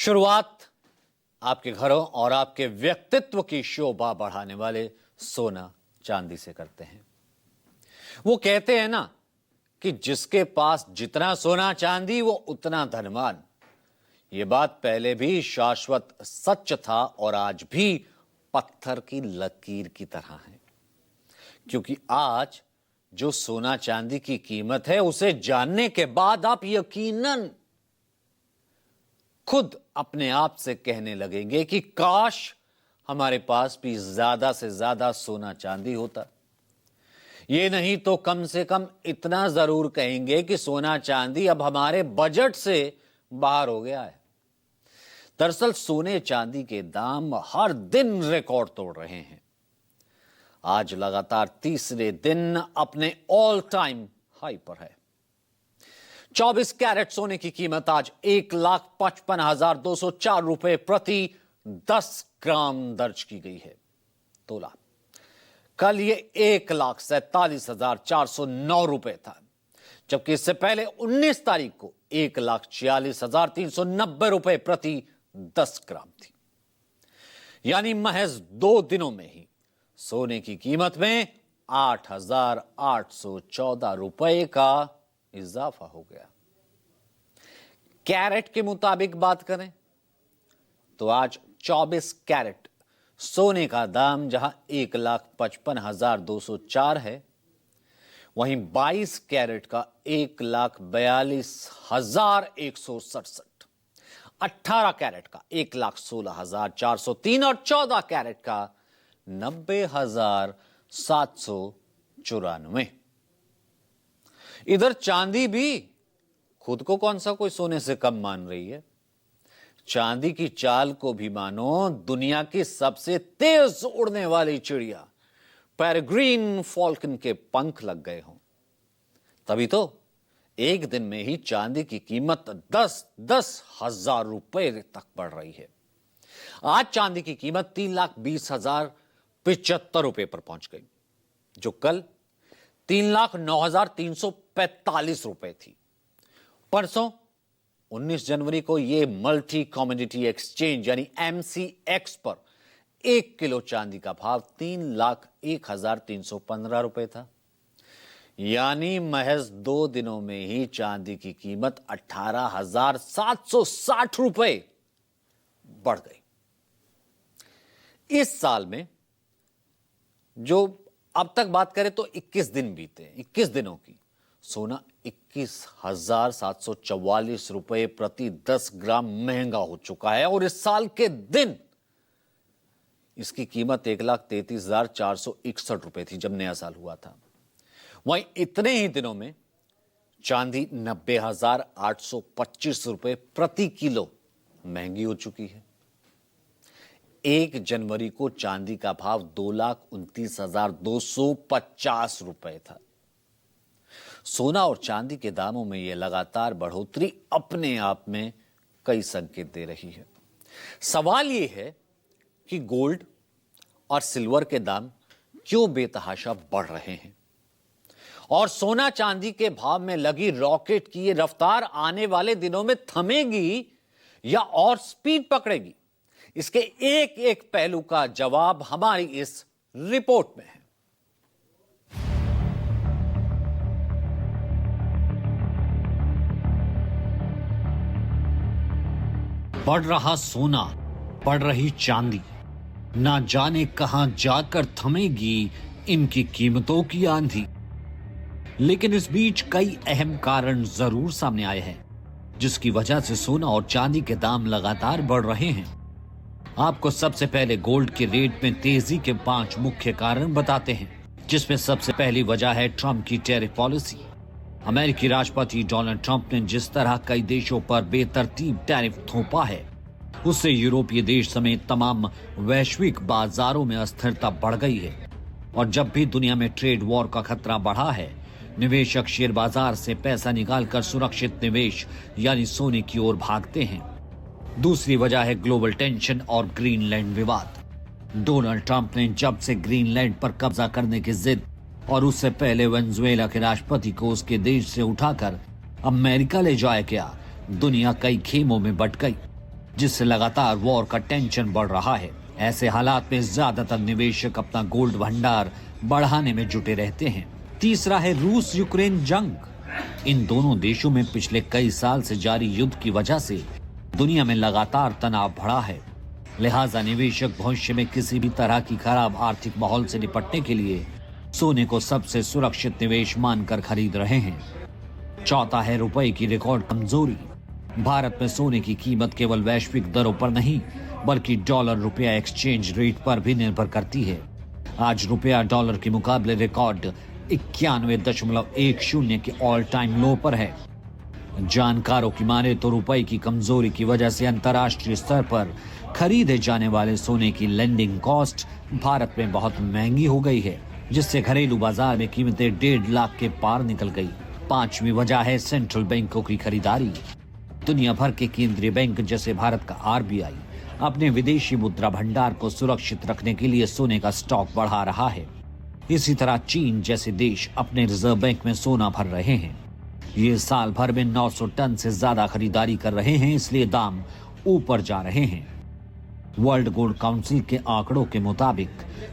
शुरुआत आपके घरों और आपके व्यक्तित्व की शोभा बढ़ाने वाले सोना चांदी से करते हैं। वो कहते हैं ना कि जिसके पास जितना सोना चांदी वो उतना धनवान। ये बात पहले भी शाश्वत सच था और आज भी पत्थर की लकीर की तरह है, क्योंकि आज जो सोना चांदी की कीमत है उसे जानने के बाद आप यकीनन खुद अपने आप से कहने लगेंगे कि काश हमारे पास भी ज्यादा से ज्यादा सोना चांदी होता। ये नहीं तो कम से कम इतना जरूर कहेंगे कि सोना चांदी अब हमारे बजट से बाहर हो गया है। दरअसल सोने चांदी के दाम हर दिन रिकॉर्ड तोड़ रहे हैं। आज लगातार तीसरे दिन अपने ऑल टाइम हाई पर है। 24 कैरेट सोने की कीमत आज 1,55,204 रुपए प्रति 10 ग्राम दर्ज की गई है। तोला कल ये 1,47,409 रुपए था, जबकि इससे पहले 19 तारीख को 1,46,390 रुपए प्रति 10 ग्राम थी। यानी महज 2 दिनों में ही सोने की कीमत में 8,814 रुपए का इजाफा हो गया। कैरेट के मुताबिक बात करें तो आज 24 कैरेट सोने का दाम जहां 1,55,204 है, वहीं 22 कैरेट का 1,42,167, 18 कैरेट का 1,16,403 और 14 कैरेट का 90,794। इधर चांदी भी खुद को कौन सा कोई सोने से कम मान रही है। चांदी की चाल को भी मानो दुनिया की सबसे तेज उड़ने वाली चिड़िया पेरेग्रीन फॉल्कन के पंख लग गए हों। तभी तो एक दिन में ही चांदी की कीमत 10-10 हजार रुपए तक बढ़ रही है। आज चांदी की कीमत 3,20,075 रुपए पर पहुंच गई, जो कल 3,09,345 रुपए थी। परसों 19 जनवरी को यह मल्टी कमोडिटी एक्सचेंज यानी MCX पर 1 किलो चांदी का भाव 3,01,315 रुपए था। यानी महज 2 दिनों में ही चांदी की कीमत 18,760 रुपए बढ़ गई। इस साल में जो अब तक बात करें तो 21 दिन बीते, 21 दिनों की सोना 21,744 रुपए प्रति 10 ग्राम महंगा हो चुका है और इस साल के दिन इसकी कीमत 1,33,461 रुपए थी जब नया साल हुआ था। वहीं इतने ही दिनों में चांदी 90,825 रुपए प्रति किलो महंगी हो चुकी है। 1 जनवरी को चांदी का भाव 2,29,250 रुपए था। सोना और चांदी के दामों में यह लगातार बढ़ोतरी अपने आप में कई संकेत दे रही है। सवाल यह है कि गोल्ड और सिल्वर के दाम क्यों बेतहाशा बढ़ रहे हैं और सोना चांदी के भाव में लगी रॉकेट की यह रफ्तार आने वाले दिनों में थमेगी या और स्पीड पकड़ेगी। इसके एक एक पहलू का जवाब हमारी इस रिपोर्ट में है। बढ़ रहा सोना, बढ़ रही चांदी, ना जाने कहां जाकर थमेगी इनकी कीमतों की आंधी। लेकिन इस बीच कई अहम कारण जरूर सामने आए हैं जिसकी वजह से सोना और चांदी के दाम लगातार बढ़ रहे हैं। आपको सबसे पहले गोल्ड के रेट में तेजी के 5 मुख्य कारण बताते हैं, जिसमें सबसे पहली वजह है ट्रंप की टैरिफ पॉलिसी। अमेरिकी राष्ट्रपति डोनाल्ड ट्रंप ने जिस तरह कई देशों पर बेतरतीब टैरिफ थोपा है, उससे यूरोपीय देश समेत तमाम वैश्विक बाजारों में अस्थिरता बढ़ गई है। और जब भी दुनिया में ट्रेड वॉर का खतरा बढ़ा है, निवेशक शेयर बाजार से पैसा निकालकर सुरक्षित निवेश यानी सोने की ओर भागते हैं। दूसरी वजह है ग्लोबल टेंशन और ग्रीनलैंड विवाद। डोनाल्ड ट्रंप ने जब से ग्रीनलैंड पर कब्जा करने की जिद और उससे पहले वेनेजुएला के राष्ट्रपति को उसके देश से उठाकर अमेरिका ले जाया गया, दुनिया कई खेमों में बंट गई। जिससे लगातार वॉर का टेंशन बढ़ रहा है। ऐसे हालात में ज्यादातर निवेशक अपना गोल्ड भंडार बढ़ाने में जुटे रहते हैं। तीसरा है रूस यूक्रेन जंग। इन दोनों देशों में पिछले कई साल से जारी युद्ध की वजह से दुनिया में लगातार तनाव बढ़ा है। लिहाजा निवेशक भविष्य में किसी भी तरह की खराब आर्थिक माहौल से निपटने के लिए सोने को सबसे सुरक्षित निवेश मानकर खरीद रहे हैं। चौथा है रुपए की रिकॉर्ड कमजोरी। भारत में सोने की कीमत केवल वैश्विक दरों पर नहीं बल्कि डॉलर रुपया एक्सचेंज रेट पर भी निर्भर करती है। आज रुपया डॉलर के मुकाबले रिकॉर्ड 91.10 के ऑल टाइम लो पर है। जानकारों की माने तो रुपए की कमजोरी की वजह से अंतर्राष्ट्रीय स्तर पर खरीदे जाने वाले सोने की लेंडिंग कॉस्ट भारत में बहुत महंगी हो गई है, जिससे घरेलू बाजार में कीमतें 1.5 लाख के पार निकल गई। पांचवी वजह है सेंट्रल बैंकों की खरीदारी। दुनिया भर के केंद्रीय बैंक जैसे भारत का आरबीआई अपने विदेशी मुद्रा भंडार को सुरक्षित रखने के लिए सोने का स्टॉक बढ़ा रहा है। इसी तरह चीन जैसे देश अपने रिजर्व बैंक में सोना भर रहे हैं। ये साल भर में 900 टन से ज्यादा खरीदारी कर रहे हैं, इसलिए दाम ऊपर जा रहे हैं। वर्ल्ड गोल्ड काउंसिल के आंकड़ों के मुताबिक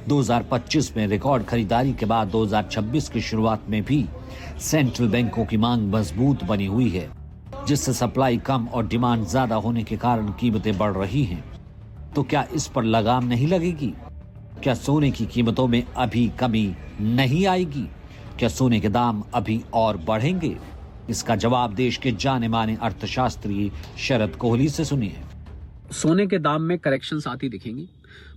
2025 में रिकॉर्ड खरीदारी के बाद 2026 की शुरुआत में भी सेंट्रल बैंकों की मांग मजबूत बनी हुई है, जिससे सप्लाई कम और डिमांड ज्यादा होने के कारण कीमतें बढ़ रही हैं। तो क्या इस पर लगाम नहीं लगेगी? क्या सोने की कीमतों में अभी कमी नहीं आएगी? क्या सोने के दाम अभी और बढ़ेंगे? इसका जवाब देश के जाने माने अर्थशास्त्री शरद कोहली से सुनिए। सोने के दाम में करेक्शंस आती दिखेंगी,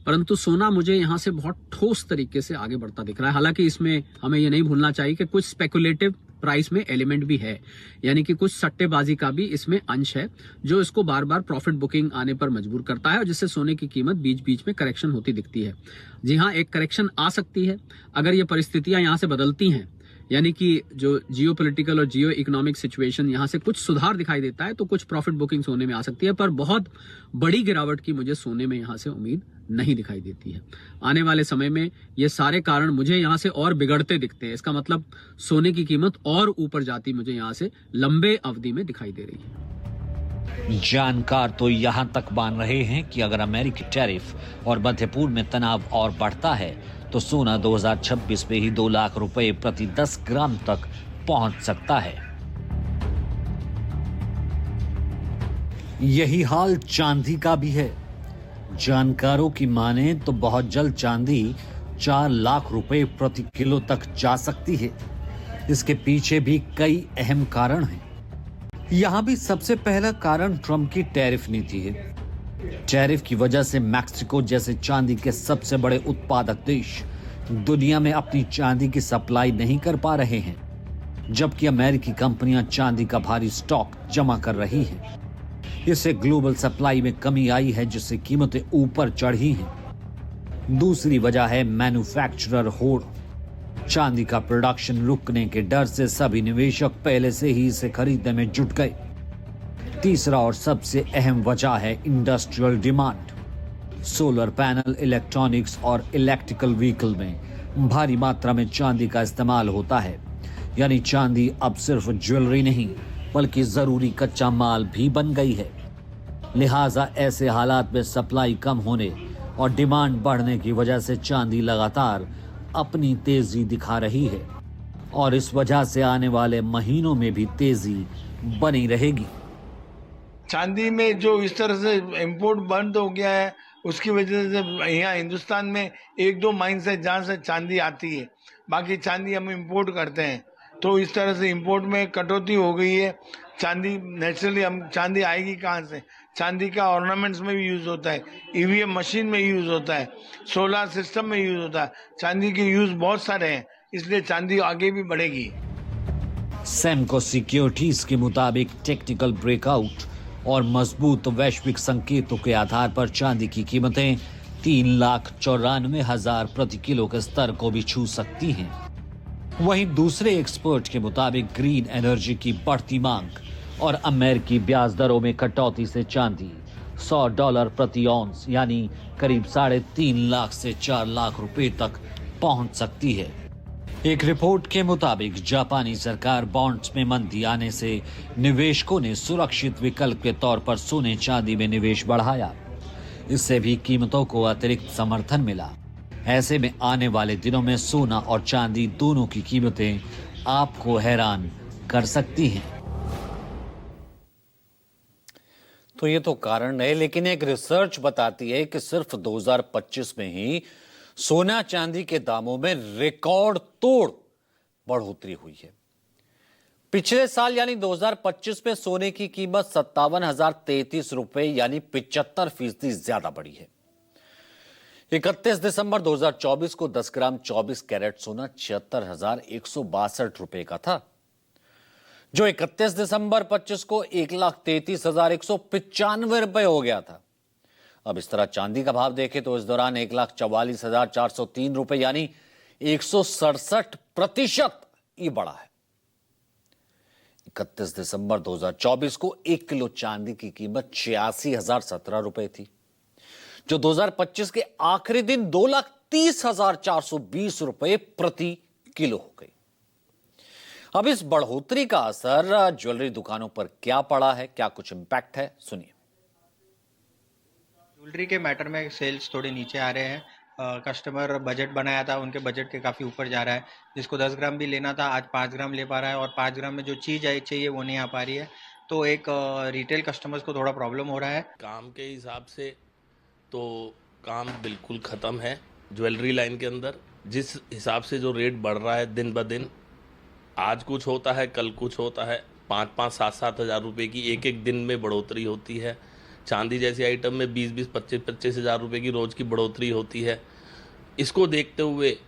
परंतु सोना मुझे यहाँ से बहुत ठोस तरीके से आगे बढ़ता दिख रहा है। हालांकि इसमें हमें ये नहीं भूलना चाहिए कि कुछ स्पेकुलेटिव प्राइस में एलिमेंट भी है, यानी कि कुछ सट्टेबाजी का भी इसमें अंश है, जो इसको बार बार प्रॉफिट बुकिंग आने पर मजबूर करता है और जिससे सोने की कीमत बीच बीच में करेक्शन होती दिखती है। जी हाँ, एक करेक्शन आ सकती है अगर ये परिस्थितियां यहाँ से बदलती हैं, यानी कि जो जियो पॉलिटिकल और जियो इकोनॉमिक सिचुएशन यहाँ से कुछ सुधार दिखाई देता है तो कुछ प्रॉफिट बुकिंग सोने में आ सकती है, पर बहुत बड़ी गिरावट की मुझे सोने में यहाँ से उम्मीद नहीं दिखाई देती है। आने वाले समय में ये सारे कारण मुझे यहाँ से और बिगड़ते दिखते हैं। इसका मतलब सोने की कीमत और ऊपर जाती मुझे यहाँ से लंबे अवधि में दिखाई दे रही है। जानकार तो यहां तक मान रहे हैं कि अगर अमेरिकी टैरिफ और मध्य पूर्व में तनाव और बढ़ता है तो सोना 2026 में ही 2 लाख रुपए प्रति 10 ग्राम तक पहुंच सकता है। यही हाल चांदी का भी है। जानकारों की माने तो बहुत जल्द चांदी 4 लाख रुपए प्रति किलो तक जा सकती है। इसके पीछे भी कई अहम कारण हैं। यहां भी सबसे पहला कारण ट्रंप की टैरिफ नीति है। टैरिफ की वजह से मैक्सिको जैसे चांदी के सबसे बड़े उत्पादक देश दुनिया में अपनी चांदी की सप्लाई नहीं कर पा रहे हैं, जबकि अमेरिकी कंपनियां चांदी का भारी स्टॉक जमा कर रही हैं। इससे ग्लोबल सप्लाई में कमी आई है, जिससे कीमतें ऊपर चढ़ी हैं। दूसरी वजह है मैन्युफैक्चरर होड़। चांदी का प्रोडक्शन रुकने के डर से सभी निवेशक पहले से ही इसे खरीदने में जुट गए। तीसरा और सबसे अहम वजह है industrial demand. Solar panel, electronics और इलेक्ट्रिकल व्हीकल में भारी मात्रा में चांदी का इस्तेमाल होता है, यानी चांदी अब सिर्फ ज्वेलरी नहीं बल्कि जरूरी कच्चा माल भी बन गई है। लिहाजा ऐसे हालात में सप्लाई कम होने और डिमांड बढ़ने की वजह से चांदी लगातार अपनी तेजी दिखा रही है और इस वजह से आने वाले महीनों में भी तेजी बनी रहेगी। चांदी में जो इस तरह से इंपोर्ट बंद हो गया है, उसकी वजह से यहाँ हिंदुस्तान में 1-2 माइंस है जहाँ से चांदी आती है, बाकी चांदी हम इंपोर्ट करते हैं। तो इस तरह से इंपोर्ट में कटौती हो गई है। चांदी नेचुरली हम चांदी आएगी कहाँ से? चांदी का ऑर्नामेंट्स में भी यूज होता है, ईवीएम मशीन में यूज होता है, सोलर सिस्टम में यूज होता है। चांदी के यूज बहुत सारे हैं, इसलिए चांदी आगे भी बढ़ेगी। सेमको सिक्योरिटीज के मुताबिक टेक्निकल ब्रेकआउट और मजबूत वैश्विक संकेतों के आधार पर चांदी की कीमतें 3,94,000 प्रति किलो के स्तर को भी छू सकती हैं। वहीं दूसरे एक्सपर्ट के मुताबिक ग्रीन एनर्जी की बढ़ती मांग और अमेरिकी ब्याज दरों में कटौती से चांदी $100 प्रति औंस यानी करीब 3.5 लाख से 4 लाख रुपए तक पहुंच सकती है। एक रिपोर्ट के मुताबिक जापानी सरकार बॉन्ड्स में मंदी आने से निवेशकों ने सुरक्षित विकल्प के तौर पर सोने चांदी में निवेश बढ़ाया। इससे भी कीमतों को अतिरिक्त समर्थन मिला। ऐसे में आने वाले दिनों में सोना और चांदी दोनों की कीमतें आपको हैरान कर सकती हैं। तो ये तो कारण है, लेकिन एक रिसर्च बताती है कि सिर्फ 2025 में ही सोना चांदी के दामों में रिकॉर्ड तोड़ बढ़ोतरी हुई है। पिछले साल यानी 2025 में सोने की कीमत 57,033 रुपए यानी 75% ज्यादा बढ़ी है। 31 दिसंबर 2024 को 10 ग्राम 24 कैरेट सोना 76,162 रुपए का था, जो 31 दिसंबर 25 को 1,33,195 रुपए हो गया था। अब इस तरह चांदी का भाव देखें तो इस दौरान 1,44,403 रुपए यानी 167% ही बढ़ा है। 31 दिसंबर 2024 को 1 किलो चांदी की कीमत 86,017 रुपए थी, जो 2025 के आखिरी दिन 2,30,420 रुपए प्रति किलो हो गई। अब इस बढ़ोतरी का असर ज्वेलरी दुकानों पर क्या पड़ा है, क्या कुछ इंपैक्ट है, सुनिए। ज्वेलरी के मैटर में सेल्स थोड़े नीचे आ रहे हैं। कस्टमर बजट बनाया था, उनके बजट के काफ़ी ऊपर जा रहा है। जिसको 10 ग्राम भी लेना था आज 5 ग्राम ले पा रहा है, और 5 ग्राम में जो चीज़ चाहिए वो नहीं आ पा रही है। तो एक रिटेल कस्टमर्स को थोड़ा प्रॉब्लम हो रहा है। काम के हिसाब से तो काम बिल्कुल ख़त्म है ज्वेलरी लाइन के अंदर। जिस हिसाब से जो रेट बढ़ रहा है दिन ब दिन, आज कुछ होता है कल कुछ होता है, 5-5, 7-7 हज़ार रुपये की एक दिन में बढ़ोतरी होती है। चांदी जैसी आइटम में 20-20, 25-25 हज़ार रुपये की रोज़ की बढ़ोतरी होती है। इसको देखते हुए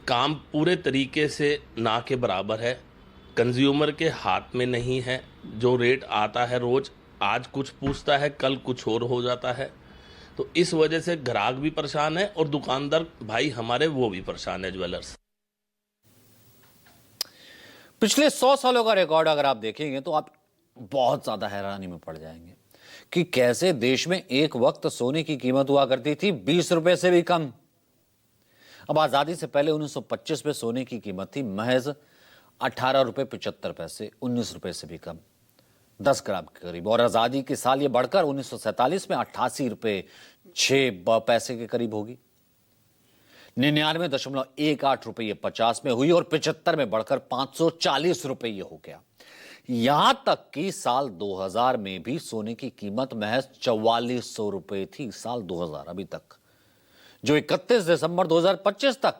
काम पूरे तरीके से ना के बराबर है, कंज्यूमर के हाथ में नहीं है। जो रेट आता है रोज़, आज कुछ पूछता है कल कुछ और हो जाता है। तो इस वजह से ग्राहक भी परेशान है और दुकानदार भाई हमारे वो भी परेशान है ज्वेलर्स। पिछले 100 सालों का रिकॉर्ड अगर आप देखेंगे तो आप बहुत ज्यादा हैरानी में पड़ जाएंगे कि कैसे देश में एक वक्त सोने की कीमत हुआ करती थी 20 रुपए से भी कम। अब आजादी से पहले 1925 में सोने की कीमत थी महज 18 रुपए 75 पैसे, 19 रुपए से भी कम, 10 ग्राम के करीब। और आजादी के साल ये बढ़कर 1947 में 88 रुपए 6 पैसे के करीब होगी। 99.18 रुपये 50 में हुई और 75 में बढ़कर 540 रुपये हो गया। यहां तक कि साल 2000 में भी सोने की कीमत महज 4400 रुपये थी। साल 2000 अभी तक, जो 31 दिसंबर 2025 तक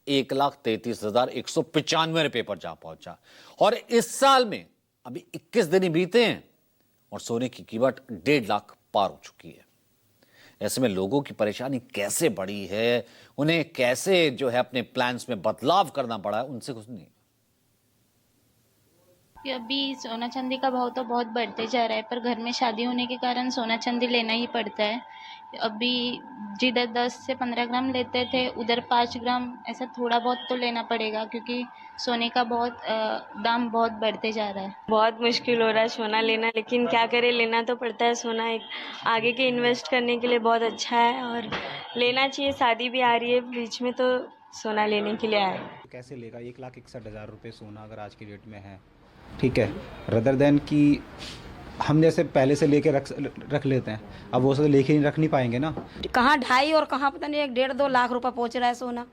1,33,195 रुपये पर जा पहुंचा। और इस साल में अभी 21 दिन ही बीते हैं और सोने की कीमत 1.5 लाख पार हो चुकी है। ऐसे में लोगों की परेशानी कैसे बढ़ी है, उन्हें कैसे जो है अपने प्लान्स में बदलाव करना पड़ा है, उनसे कुछ नहीं। अभी सोना चांदी का भाव तो बहुत बढ़ते जा रहा है, पर घर में शादी होने के कारण सोना चांदी लेना ही पड़ता है। अभी जिधर 10 से 15 ग्राम लेते थे उधर 5 ग्राम ऐसा थोड़ा बहुत तो लेना पड़ेगा, क्योंकि सोने का दाम बहुत बढ़ते जा रहा है। बहुत मुश्किल हो रहा है सोना लेना, लेकिन क्या करें, लेना तो पड़ता है। सोना एक आगे के इन्वेस्ट करने के लिए बहुत अच्छा है और लेना चाहिए। शादी भी आ रही है बीच में, तो सोना लेने के लिए आए। कैसे लेगा 1,61,000 रुपये सोना अगर आज की डेट में है, ठीक है, रदर देन कि हम जैसे पहले से लेके रख लेते हैं, अब वो सब लेके रख नहीं पाएंगे ना। कहाँ 2.5 और कहाँ पता नहीं 1.5-2 लाख रुपए पहुंच रहा है सोना।